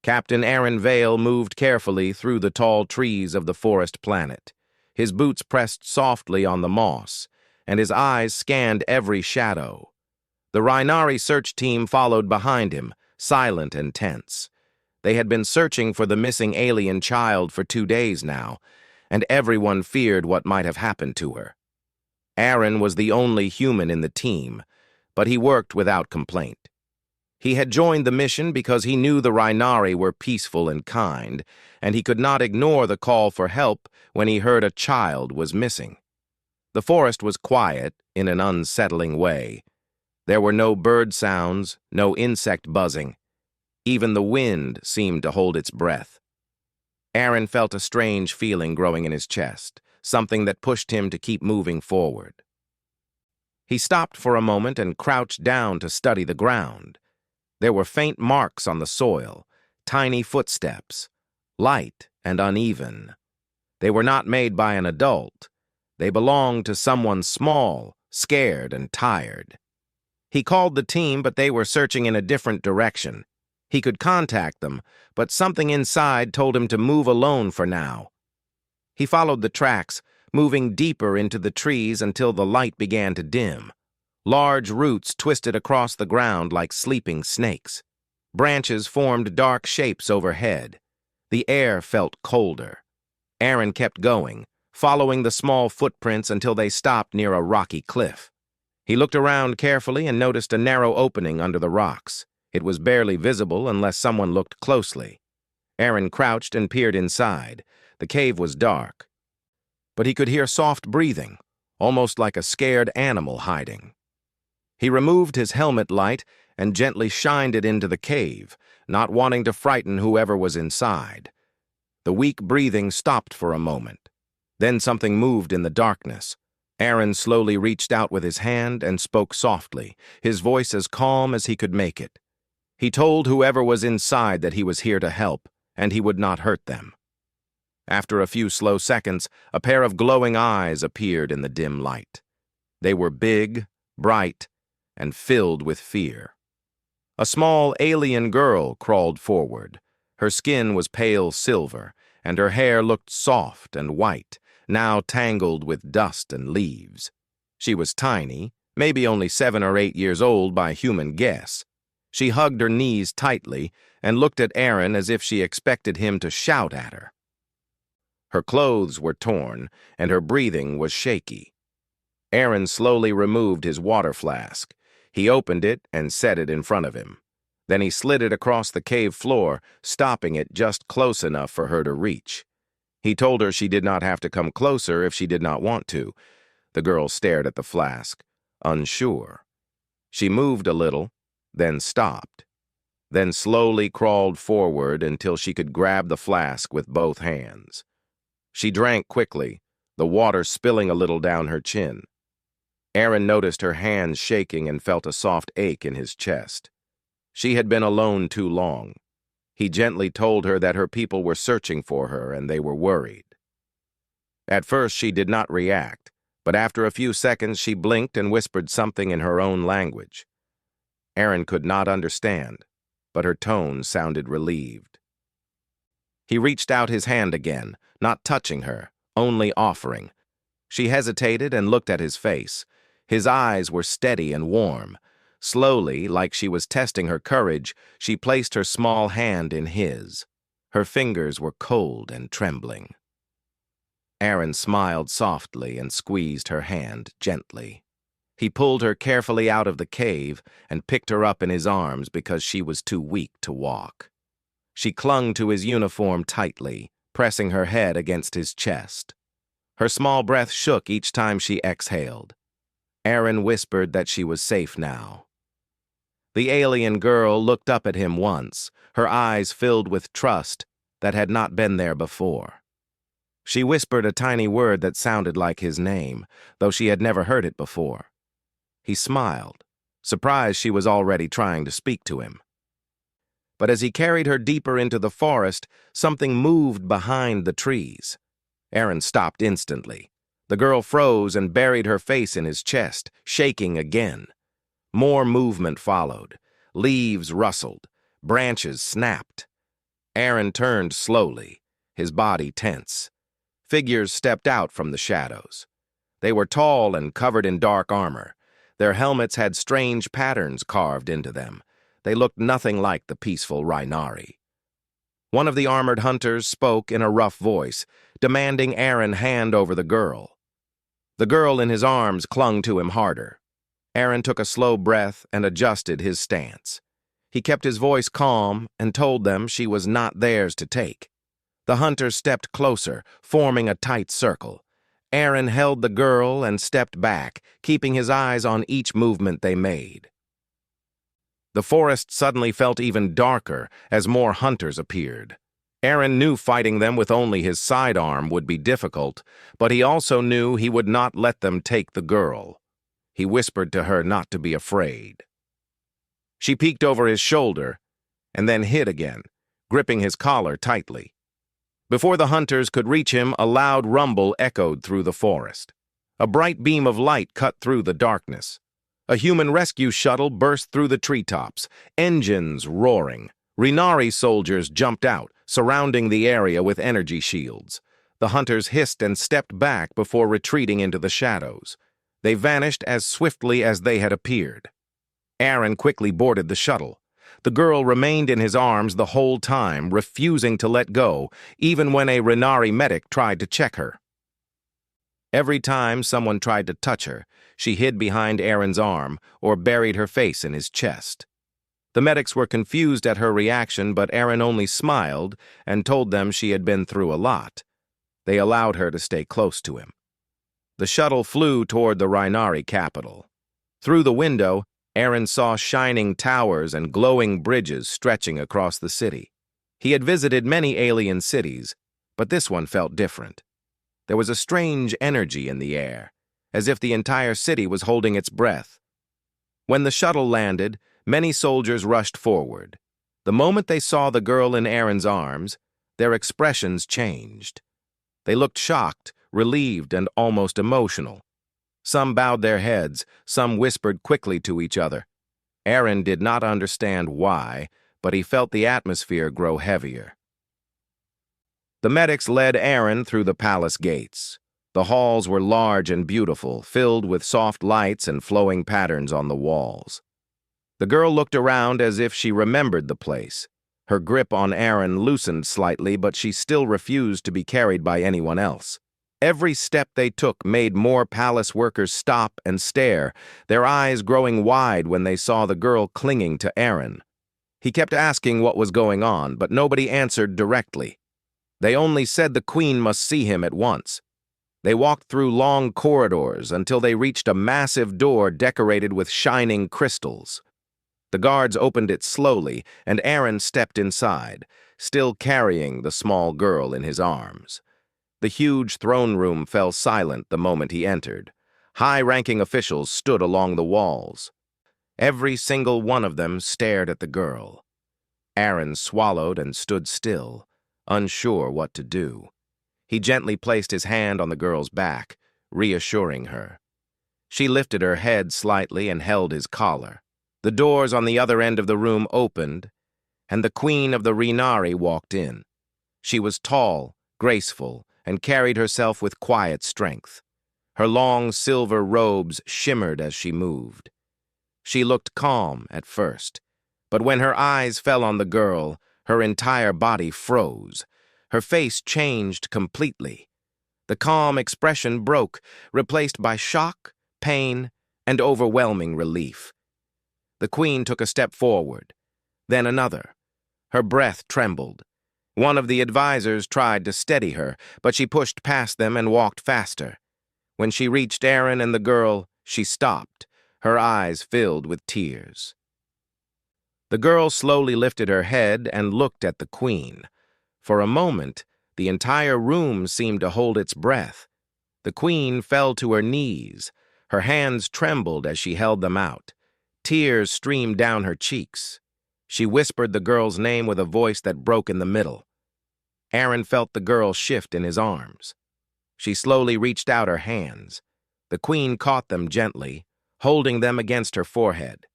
Captain Aaron Vale moved carefully through the tall trees of the forest planet. His boots pressed softly on the moss, and his eyes scanned every shadow. The Rhinari search team followed behind him, silent and tense. They had been searching for the missing alien child for 2 days now, and everyone feared what might have happened to her. Aaron was the only human in the team, but he worked without complaint. He had joined the mission because he knew the Rhinari were peaceful and kind, and he could not ignore the call for help when he heard a child was missing. The forest was quiet in an unsettling way. There were no bird sounds, no insect buzzing. Even the wind seemed to hold its breath. Aaron felt a strange feeling growing in his chest, something that pushed him to keep moving forward. He stopped for a moment and crouched down to study the ground. There were faint marks on the soil, tiny footsteps, light and uneven. They were not made by an adult. They belonged to someone small, scared, and tired. He called the team, but they were searching in a different direction. He could contact them, but something inside told him to move alone for now. He followed the tracks, moving deeper into the trees until the light began to dim. Large roots twisted across the ground like sleeping snakes. Branches formed dark shapes overhead. The air felt colder. Aaron kept going, following the small footprints until they stopped near a rocky cliff. He looked around carefully and noticed a narrow opening under the rocks. It was barely visible unless someone looked closely. Aaron crouched and peered inside. The cave was dark, but he could hear soft breathing, almost like a scared animal hiding. He removed his helmet light and gently shined it into the cave, not wanting to frighten whoever was inside. The weak breathing stopped for a moment. Then something moved in the darkness. Aaron slowly reached out with his hand and spoke softly, his voice as calm as he could make it. He told whoever was inside that he was here to help, and he would not hurt them. After a few slow seconds, a pair of glowing eyes appeared in the dim light. They were big, bright, and filled with fear. A small alien girl crawled forward. Her skin was pale silver, and her hair looked soft and white, now tangled with dust and leaves. She was tiny, maybe only 7 or 8 years old by human guess. She hugged her knees tightly and looked at Aaron as if she expected him to shout at her. Her clothes were torn, and her breathing was shaky. Aaron slowly removed his water flask. He opened it and set it in front of him. Then he slid it across the cave floor, stopping it just close enough for her to reach. He told her she did not have to come closer if she did not want to. The girl stared at the flask, unsure. She moved a little, then stopped, then slowly crawled forward until she could grab the flask with both hands. She drank quickly, the water spilling a little down her chin. Aaron noticed her hands shaking and felt a soft ache in his chest. She had been alone too long. He gently told her that her people were searching for her and they were worried. At first she did not react, but after a few seconds she blinked and whispered something in her own language. Aaron could not understand, but her tone sounded relieved. He reached out his hand again, not touching her, only offering. She hesitated and looked at his face. His eyes were steady and warm. Slowly, like she was testing her courage, she placed her small hand in his. Her fingers were cold and trembling. Aaron smiled softly and squeezed her hand gently. He pulled her carefully out of the cave and picked her up in his arms because she was too weak to walk. She clung to his uniform tightly, pressing her head against his chest. Her small breath shook each time she exhaled. Aaron whispered that she was safe now. The alien girl looked up at him once, her eyes filled with trust that had not been there before. She whispered a tiny word that sounded like his name, though she had never heard it before. He smiled, surprised she was already trying to speak to him. But as he carried her deeper into the forest, something moved behind the trees. Aaron stopped instantly. The girl froze and buried her face in his chest, shaking again. More movement followed. Leaves rustled. Branches snapped. Aaron turned slowly, his body tense. Figures stepped out from the shadows. They were tall and covered in dark armor. Their helmets had strange patterns carved into them. They looked nothing like the peaceful Rhinari. One of the armored hunters spoke in a rough voice, demanding Aaron hand over the girl. The girl in his arms clung to him harder. Aaron took a slow breath and adjusted his stance. He kept his voice calm and told them she was not theirs to take. The hunter stepped closer, forming a tight circle. Aaron held the girl and stepped back, keeping his eyes on each movement they made. The forest suddenly felt even darker as more hunters appeared. Aaron knew fighting them with only his sidearm would be difficult, but he also knew he would not let them take the girl. He whispered to her not to be afraid. She peeked over his shoulder and then hid again, gripping his collar tightly. Before the hunters could reach him, a loud rumble echoed through the forest. A bright beam of light cut through the darkness. A human rescue shuttle burst through the treetops, engines roaring. Rhinari soldiers jumped out, surrounding the area with energy shields. The hunters hissed and stepped back before retreating into the shadows. They vanished as swiftly as they had appeared. Aaron quickly boarded the shuttle. The girl remained in his arms the whole time, refusing to let go, even when a Rhinari medic tried to check her. Every time someone tried to touch her, she hid behind Aaron's arm or buried her face in his chest. The medics were confused at her reaction, but Aaron only smiled and told them she had been through a lot. They allowed her to stay close to him. The shuttle flew toward the Rhinari capital. Through the window, Aaron saw shining towers and glowing bridges stretching across the city. He had visited many alien cities, but this one felt different. There was a strange energy in the air, as if the entire city was holding its breath. When the shuttle landed, many soldiers rushed forward. The moment they saw the girl in Aaron's arms, their expressions changed. They looked shocked, relieved, and almost emotional. Some bowed their heads, some whispered quickly to each other. Aaron did not understand why, but he felt the atmosphere grow heavier. The medics led Aaron through the palace gates. The halls were large and beautiful, filled with soft lights and flowing patterns on the walls. The girl looked around as if she remembered the place. Her grip on Aaron loosened slightly, but she still refused to be carried by anyone else. Every step they took made more palace workers stop and stare, their eyes growing wide when they saw the girl clinging to Aaron. He kept asking what was going on, but nobody answered directly. They only said the queen must see him at once. They walked through long corridors until they reached a massive door decorated with shining crystals. The guards opened it slowly, and Aaron stepped inside, still carrying the small girl in his arms. The huge throne room fell silent the moment he entered. High-ranking officials stood along the walls. Every single one of them stared at the girl. Aaron swallowed and stood still, unsure what to do. He gently placed his hand on the girl's back, reassuring her. She lifted her head slightly and held his collar. The doors on the other end of the room opened, and the queen of the Rhinari walked in. She was tall, graceful, and carried herself with quiet strength. Her long silver robes shimmered as she moved. She looked calm at first, but when her eyes fell on the girl, her entire body froze. Her face changed completely. The calm expression broke, replaced by shock, pain, and overwhelming relief. The queen took a step forward, then another. Her breath trembled. One of the advisors tried to steady her, but she pushed past them and walked faster. When she reached Aaron and the girl, she stopped, her eyes filled with tears. The girl slowly lifted her head and looked at the queen. For a moment, the entire room seemed to hold its breath. The queen fell to her knees. Her hands trembled as she held them out. Tears streamed down her cheeks. She whispered the girl's name with a voice that broke in the middle. Aaron felt the girl shift in his arms. She slowly reached out her hands. The queen caught them gently, holding them against her forehead.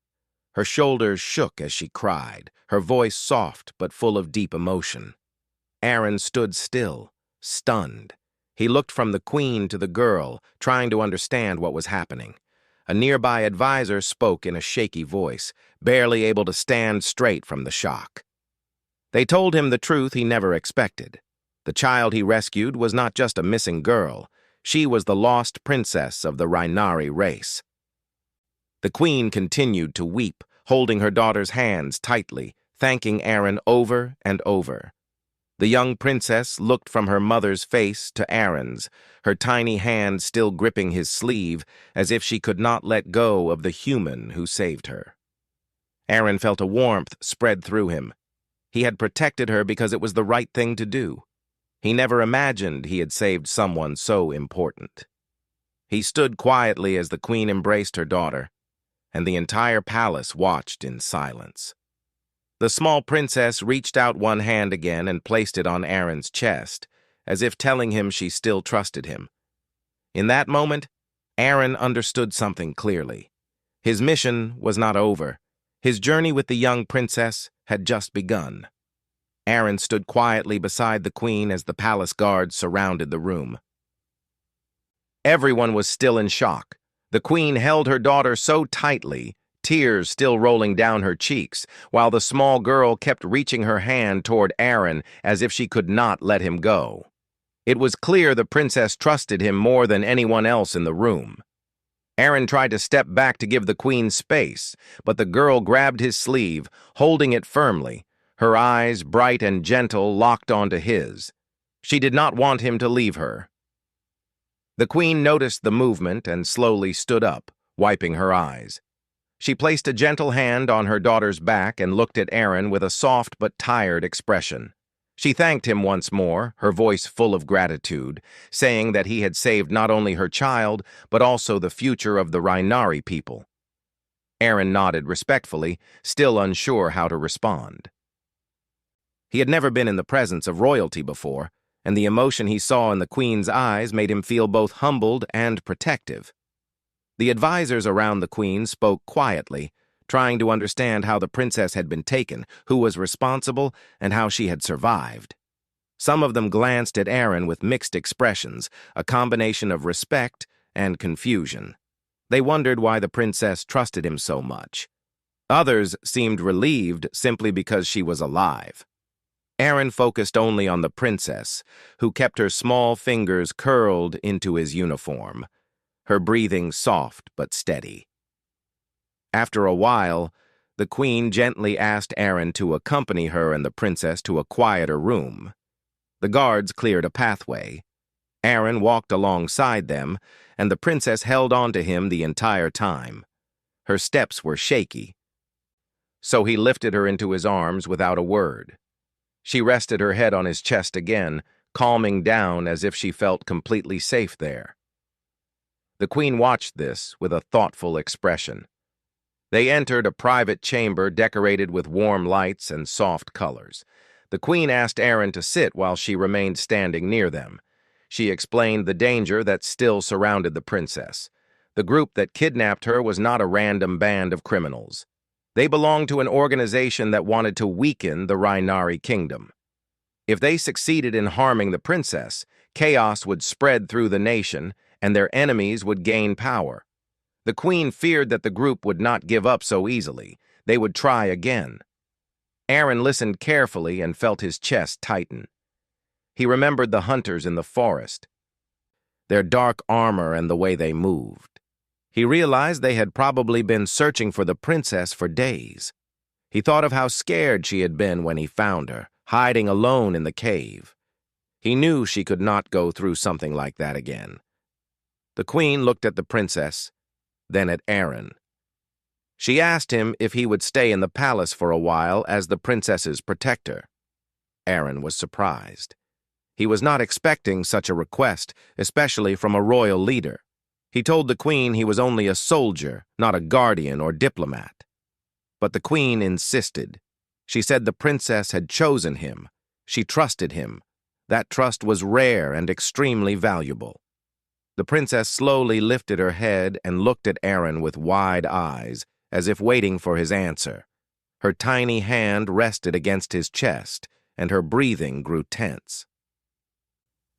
Her shoulders shook as she cried, her voice soft but full of deep emotion. Aaron stood still, stunned. He looked from the queen to the girl, trying to understand what was happening. A nearby advisor spoke in a shaky voice, barely able to stand straight from the shock. They told him the truth he never expected. The child he rescued was not just a missing girl. She was the lost princess of the Rhinari race. The queen continued to weep, holding her daughter's hands tightly, thanking Aaron over and over. The young princess looked from her mother's face to Aaron's, her tiny hand still gripping his sleeve, as if she could not let go of the human who saved her. Aaron felt a warmth spread through him. He had protected her because it was the right thing to do. He never imagined he had saved someone so important. He stood quietly as the queen embraced her daughter, and the entire palace watched in silence. The small princess reached out one hand again and placed it on Aaron's chest, as if telling him she still trusted him. In that moment, Aaron understood something clearly. His mission was not over. His journey with the young princess had just begun. Aaron stood quietly beside the queen as the palace guards surrounded the room. Everyone was still in shock. The queen held her daughter so tightly, tears still rolling down her cheeks, while the small girl kept reaching her hand toward Aaron as if she could not let him go. It was clear the princess trusted him more than anyone else in the room. Aaron tried to step back to give the queen space, but the girl grabbed his sleeve, holding it firmly, her eyes, bright and gentle, locked onto his. She did not want him to leave her. The queen noticed the movement and slowly stood up, wiping her eyes. She placed a gentle hand on her daughter's back and looked at Aaron with a soft but tired expression. She thanked him once more, her voice full of gratitude, saying that he had saved not only her child, but also the future of the Rhinari people. Aaron nodded respectfully, still unsure how to respond. He had never been in the presence of royalty before, and the emotion he saw in the queen's eyes made him feel both humbled and protective. The advisors around the queen spoke quietly, trying to understand how the princess had been taken, who was responsible, and how she had survived. Some of them glanced at Aaron with mixed expressions, a combination of respect and confusion. They wondered why the princess trusted him so much. Others seemed relieved simply because she was alive. Aaron focused only on the princess, who kept her small fingers curled into his uniform, her breathing soft but steady. After a while, the queen gently asked Aaron to accompany her and the princess to a quieter room. The guards cleared a pathway. Aaron walked alongside them, and the princess held on to him the entire time. Her steps were shaky, so he lifted her into his arms without a word. She rested her head on his chest again, calming down as if she felt completely safe there. The queen watched this with a thoughtful expression. They entered a private chamber decorated with warm lights and soft colors. The queen asked Aaron to sit while she remained standing near them. She explained the danger that still surrounded the princess. The group that kidnapped her was not a random band of criminals. They belonged to an organization that wanted to weaken the Rhinari kingdom. If they succeeded in harming the princess, chaos would spread through the nation, and their enemies would gain power. The queen feared that the group would not give up so easily. They would try again. Aaron listened carefully and felt his chest tighten. He remembered the hunters in the forest, their dark armor and the way they moved. He realized they had probably been searching for the princess for days. He thought of how scared she had been when he found her, hiding alone in the cave. He knew she could not go through something like that again. The queen looked at the princess, then at Aaron. She asked him if he would stay in the palace for a while as the princess's protector. Aaron was surprised. He was not expecting such a request, especially from a royal leader. He told the queen he was only a soldier, not a guardian or diplomat. But the queen insisted. She said the princess had chosen him. She trusted him. That trust was rare and extremely valuable. The princess slowly lifted her head and looked at Aaron with wide eyes, as if waiting for his answer. Her tiny hand rested against his chest, and her breathing grew tense.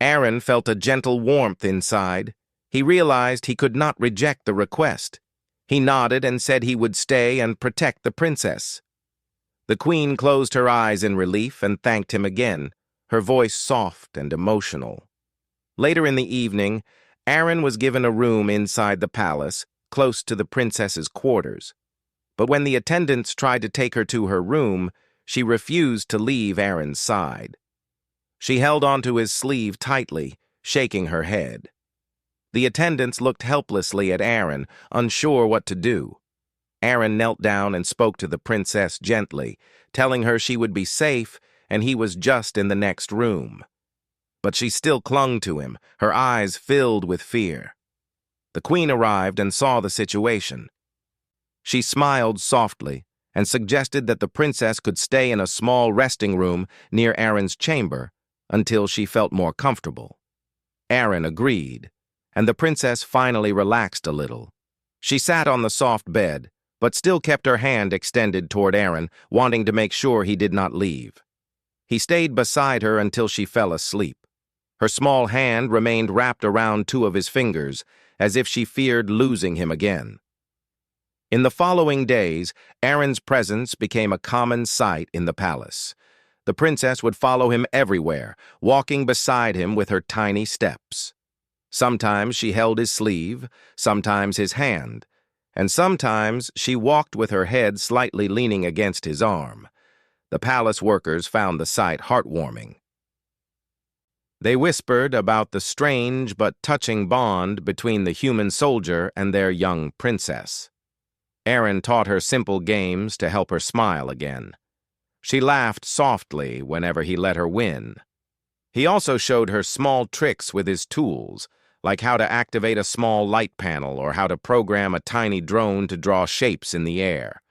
Aaron felt a gentle warmth inside. He realized he could not reject the request. He nodded and said he would stay and protect the princess. The queen closed her eyes in relief and thanked him again, her voice soft and emotional. Later in the evening, Aaron was given a room inside the palace, close to the princess's quarters. But when the attendants tried to take her to her room, she refused to leave Aaron's side. She held onto his sleeve tightly, shaking her head. The attendants looked helplessly at Aaron, unsure what to do. Aaron knelt down and spoke to the princess gently, telling her she would be safe and he was just in the next room. But she still clung to him, her eyes filled with fear. The queen arrived and saw the situation. She smiled softly and suggested that the princess could stay in a small resting room near Aaron's chamber until she felt more comfortable. Aaron agreed, and the princess finally relaxed a little. She sat on the soft bed, but still kept her hand extended toward Aaron, wanting to make sure he did not leave. He stayed beside her until she fell asleep. Her small hand remained wrapped around two of his fingers, as if she feared losing him again. In the following days, Aaron's presence became a common sight in the palace. The princess would follow him everywhere, walking beside him with her tiny steps. Sometimes she held his sleeve, sometimes his hand, and sometimes she walked with her head slightly leaning against his arm. The palace workers found the sight heartwarming. They whispered about the strange but touching bond between the human soldier and their young princess. Aaron taught her simple games to help her smile again. She laughed softly whenever he let her win. He also showed her small tricks with his tools, like how to activate a small light panel or how to program a tiny drone to draw shapes in the air.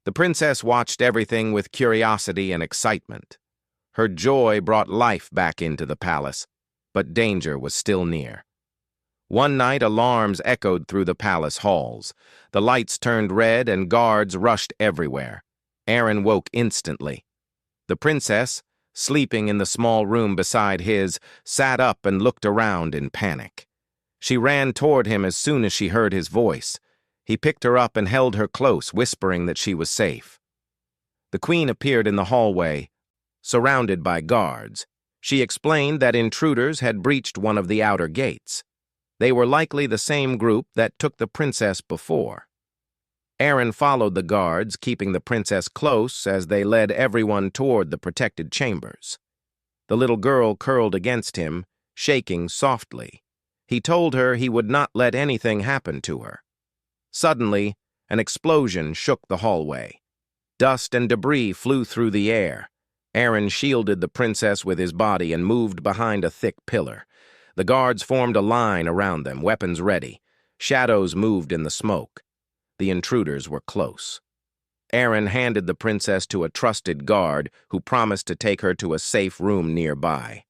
The princess watched everything with curiosity and excitement. Her joy brought life back into the palace, but danger was still near. One night, alarms echoed through the palace halls. The lights turned red and guards rushed everywhere. Aaron woke instantly. The princess, sleeping in the small room beside his, sat up and looked around in panic. She ran toward him as soon as she heard his voice. He picked her up and held her close, whispering that she was safe. The queen appeared in the hallway, surrounded by guards. She explained that intruders had breached one of the outer gates. They were likely the same group that took the princess before. Aaron followed the guards, keeping the princess close as they led everyone toward the protected chambers. The little girl curled against him, shaking softly. He told her he would not let anything happen to her. Suddenly, an explosion shook the hallway. Dust and debris flew through the air. Aaron shielded the princess with his body and moved behind a thick pillar. The guards formed a line around them, weapons ready. Shadows moved in the smoke. The intruders were close. Aaron handed the princess to a trusted guard who promised to take her to a safe room nearby.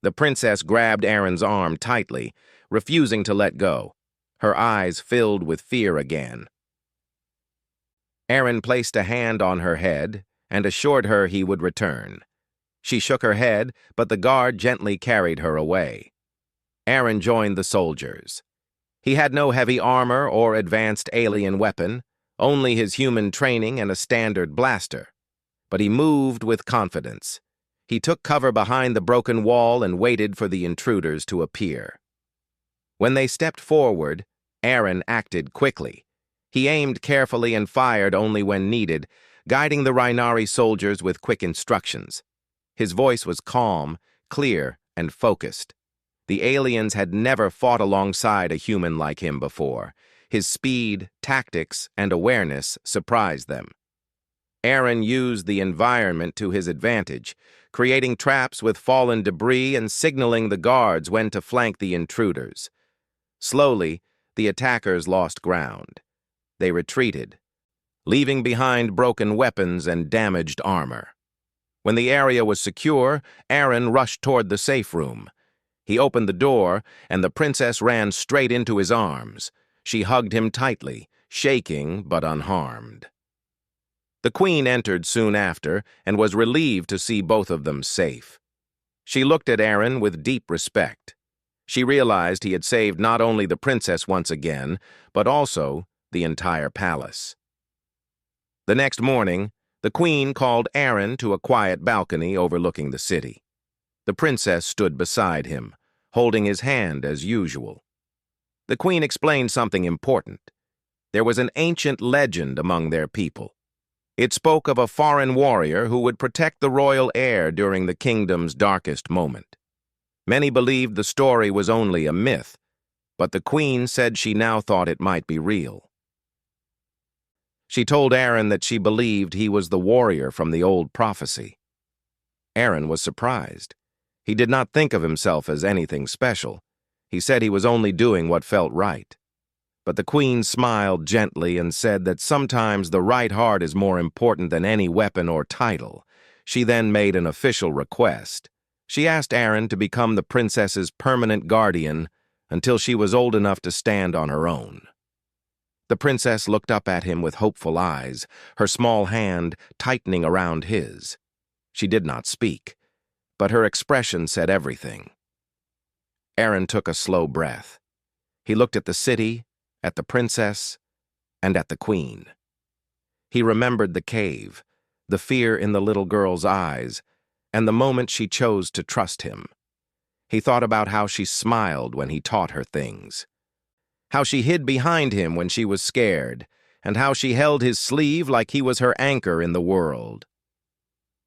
The princess grabbed Aaron's arm tightly, refusing to let go. Her eyes filled with fear again. Aaron placed a hand on her head and assured her he would return. She shook her head, but the guard gently carried her away. Aaron joined the soldiers. He had no heavy armor or advanced alien weapon, only his human training and a standard blaster. But he moved with confidence. He took cover behind the broken wall and waited for the intruders to appear. When they stepped forward, Aaron acted quickly. He aimed carefully and fired only when needed, guiding the Rhinari soldiers with quick instructions. His voice was calm, clear, and focused. The aliens had never fought alongside a human like him before. His speed, tactics, and awareness surprised them. Aaron used the environment to his advantage, creating traps with fallen debris and signaling the guards when to flank the intruders. Slowly, the attackers lost ground. They retreated, leaving behind broken weapons and damaged armor. When the area was secure, Aaron rushed toward the safe room. He opened the door, and the princess ran straight into his arms. She hugged him tightly, shaking but unharmed. The queen entered soon after and was relieved to see both of them safe. She looked at Aaron with deep respect. She realized he had saved not only the princess once again, but also the entire palace. The next morning, the queen called Aaron to a quiet balcony overlooking the city. The princess stood beside him, holding his hand as usual. The queen explained something important. There was an ancient legend among their people. It spoke of a foreign warrior who would protect the royal heir during the kingdom's darkest moment. Many believed the story was only a myth, but the queen said she now thought it might be real. She told Aaron that she believed he was the warrior from the old prophecy. Aaron was surprised. He did not think of himself as anything special. He said he was only doing what felt right. But the queen smiled gently and said that sometimes the right heart is more important than any weapon or title. She then made an official request. She asked Aaron to become the princess's permanent guardian until she was old enough to stand on her own. The princess looked up at him with hopeful eyes, her small hand tightening around his. She did not speak, but her expression said everything. Aaron took a slow breath. He looked at the city, at the princess, and at the queen. He remembered the cave, the fear in the little girl's eyes, and the moment she chose to trust him. He thought about how she smiled when he taught her things, how she hid behind him when she was scared, and how she held his sleeve like he was her anchor in the world.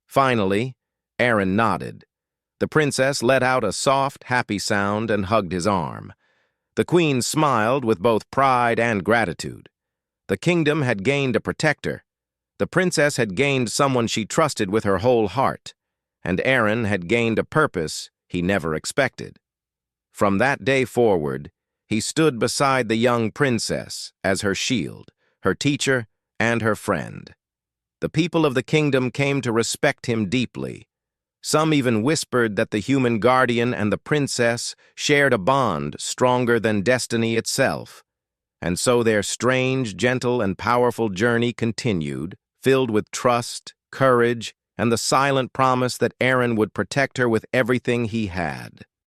Finally, Aaron nodded. The princess let out a soft, happy sound and hugged his arm. The queen smiled with both pride and gratitude. The kingdom had gained a protector. The princess had gained someone she trusted with her whole heart, and Aaron had gained a purpose he never expected. From that day forward, he stood beside the young princess as her shield, her teacher, and her friend. The people of the kingdom came to respect him deeply. Some even whispered that the human guardian and the princess shared a bond stronger than destiny itself. And so their strange, gentle, and powerful journey continued, filled with trust, courage, and the silent promise that Aaron would protect her with everything he had.